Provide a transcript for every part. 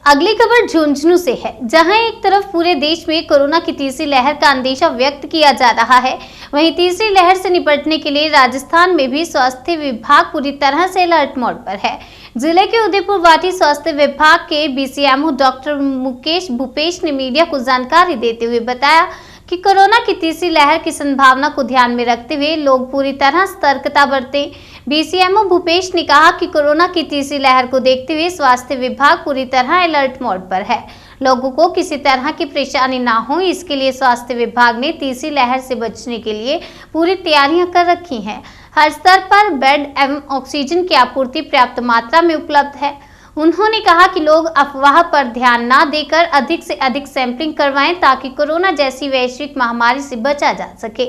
अगली खबर झुंझुनू से है, जहां एक तरफ पूरे देश में कोरोना की तीसरी लहर का अंदेशा व्यक्त किया जा रहा है, वहीं तीसरी लहर से निपटने के लिए राजस्थान में भी स्वास्थ्य विभाग पूरी तरह से अलर्ट मोड पर है। जिले के उदयपुर वाटी स्वास्थ्य विभाग के बीसीएमओ डॉक्टर मुकेश भूपेश ने मीडिया को जानकारी देते हुए बताया कि कोरोना की तीसरी लहर की संभावना को ध्यान में रखते हुए लोग पूरी तरह सतर्कता बरतें। बीसीएमओ भूपेश ने कहा कि कोरोना की तीसरी लहर को देखते हुए स्वास्थ्य विभाग पूरी तरह अलर्ट मोड पर है। लोगों को किसी तरह की परेशानी ना हो, इसके लिए स्वास्थ्य विभाग ने तीसरी लहर से बचने के लिए पूरी तैयारियां कर रखी हैं। हर स्तर पर बेड एवं ऑक्सीजन की आपूर्ति पर्याप्त मात्रा में उपलब्ध है। उन्होंने कहा कि लोग अफवाह पर ध्यान न देकर अधिक से अधिक सैंपलिंग करवाएं, ताकि कोरोना जैसी वैश्विक महामारी से बचा जा सके।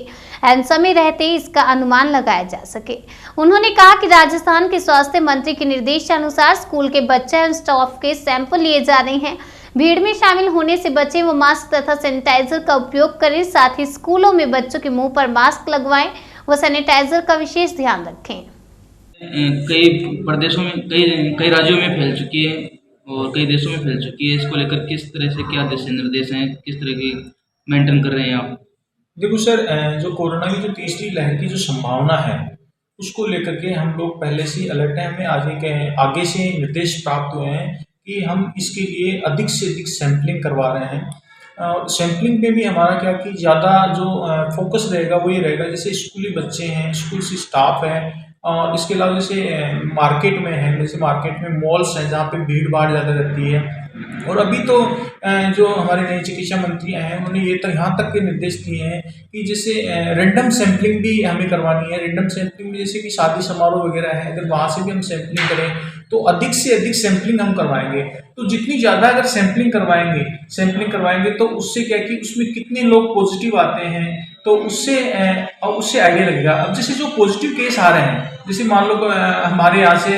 एन समय रहते इसका अनुमान लगाया जा सके। उन्होंने कहा कि राजस्थान के स्वास्थ्य मंत्री के निर्देशानुसार स्कूल के बच्चे एवं स्टाफ के सैंपल लिए जा रहे हैं। भीड़ में शामिल होने से बचें व मास्क तथा सैनिटाइजर का उपयोग करें। साथ ही स्कूलों में बच्चों के मुंह पर मास्क लगवाएं व सैनिटाइजर का विशेष ध्यान रखें। कई प्रदेशों में कई राज्यों में फैल चुकी है और कई देशों में फैल चुकी है। इसको लेकर किस तरह से क्या दिशा निर्देश हैं, किस तरह की मेंटेन कर रहे हैं आप? देखो सर, जो कोरोना की जो तीसरी लहर की जो संभावना है उसको लेकर के हम लोग पहले से अलर्ट हैं। हमें आगे से निर्देश प्राप्त हुए हैं कि हम इसके लिए अधिक से अधिक सैंपलिंग करवा रहे हैं। सैंपलिंग पे भी हमारा क्या कि ज़्यादा जो फोकस रहेगा वो ये रहेगा, जैसे स्कूली बच्चे हैं, स्कूल से स्टाफ है, और इसके अलावा जैसे मार्केट में है, जैसे मार्केट में मॉल्स हैं जहाँ पे भीड़ भाड़ ज़्यादा रहती है। और अभी तो जो हमारे नए चिकित्सा मंत्री हैं उन्होंने ये तक यहाँ तक के निर्देश दिए हैं कि जैसे रैंडम सैंपलिंग भी हमें करवानी है। रैंडम सैंपलिंग में जैसे कि शादी समारोह वगैरह है, अगर वहाँ से भी हम सैंपलिंग करें तो अधिक से अधिक सैंपलिंग हम करवाएंगे। तो जितनी ज़्यादा अगर सैंपलिंग करवाएंगे तो उससे क्या कि उसमें कितने लोग पॉजिटिव आते हैं तो उससे आइडिया लगेगा। अब जैसे जो पॉजिटिव केस आ रहे हैं, जैसे मान लो हमारे यहाँ से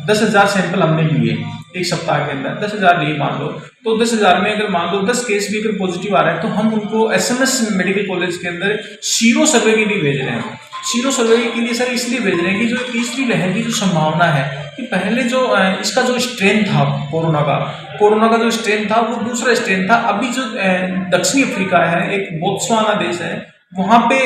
10,000 सैंपल हमने लिए एक सप्ताह के अंदर, 10,000 लिए मान लो, तो 10,000 में अगर मान लो 10 केस भी अगर पॉजिटिव आ रहे हैं तो हम उनको एसएमएस मेडिकल कॉलेज के अंदर सीरो सर्वे के लिए भेज रहे हैं। सीरो सर्वे के लिए सर इसलिए भेज रहे हैं कि जो तीसरी लहर की जो संभावना है कि पहले जो इसका जो स्ट्रेन था कोरोना का जो स्ट्रेन था वो दूसरा स्ट्रेन था। अभी जो दक्षिणी अफ्रीका है, एक बोत्सवाना देश है, वहाँ पे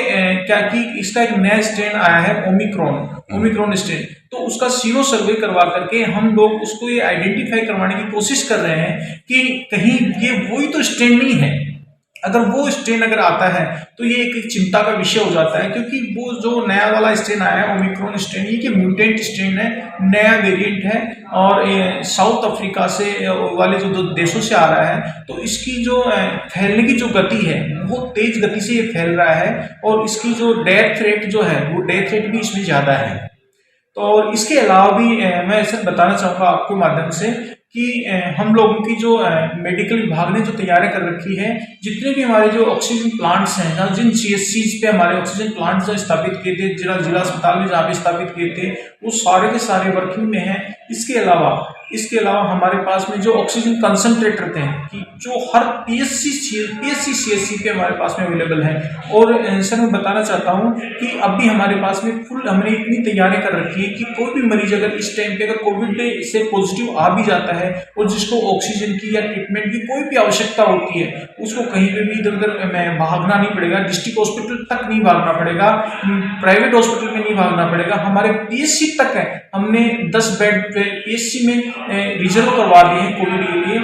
क्या कि इसका एक नया स्ट्रेन आया है, ओमिक्रॉन स्ट्रेन। तो उसका सीरो सर्वे करवा करके हम लोग उसको ये आइडेंटिफाई करवाने की कोशिश कर रहे हैं कि कहीं ये वही तो स्ट्रेन नहीं है। अगर वो स्ट्रेन अगर आता है तो ये एक चिंता का विषय हो जाता है, क्योंकि वो जो नया वाला स्ट्रेन आया है ओमिक्रॉन स्ट्रेन, ये कि म्यूटेंट स्ट्रेन है, नया वेरिएंट है और साउथ अफ्रीका से वाले जो दो देशों से आ रहा है। तो इसकी जो फैलने की जो गति है वो तेज गति से ये फैल रहा है और इसकी जो डेथ रेट जो है वो डेथ रेट भी इसमें ज़्यादा है। तो और इसके अलावा भी मैं ऐसा बताना चाहूँगा आपके माध्यम से कि हम लोगों की जो मेडिकल विभाग ने जो तैयारी कर रखी है, जितने भी हमारे जो ऑक्सीजन प्लांट्स हैं, जिन सीएचसीज पे हमारे ऑक्सीजन प्लांट्स जो स्थापित किए थे, जिला अस्पताल में जहाँ पे स्थापित किए थे, वो सारे के सारे वर्किंग में हैं। इसके अलावा हमारे पास में जो ऑक्सीजन कंसंट्रेटर थे कि जो हर पीएससी सीएचसी पे हमारे पास में अवेलेबल है। और सर मैं बताना चाहता हूँ कि अभी हमारे पास में फुल हमने इतनी तैयारी कर रखी है कि कोई भी मरीज अगर इस टाइम पे अगर कोविड से पॉजिटिव आ भी जाता है और जिसको ऑक्सीजन की या ट्रीटमेंट की कोई भी आवश्यकता होती है, उसको कहीं पे भी इधर उधर भागना नहीं पड़ेगा, डिस्ट्रिक्ट हॉस्पिटल तक नहीं भागना पड़ेगा, प्राइवेट हॉस्पिटल में नहीं भागना पड़ेगा। हमारे पीएचसी तक है, हमने 10 बेड पीएचसी में रिजर्व करवा दिए हैं कोविड के लिए।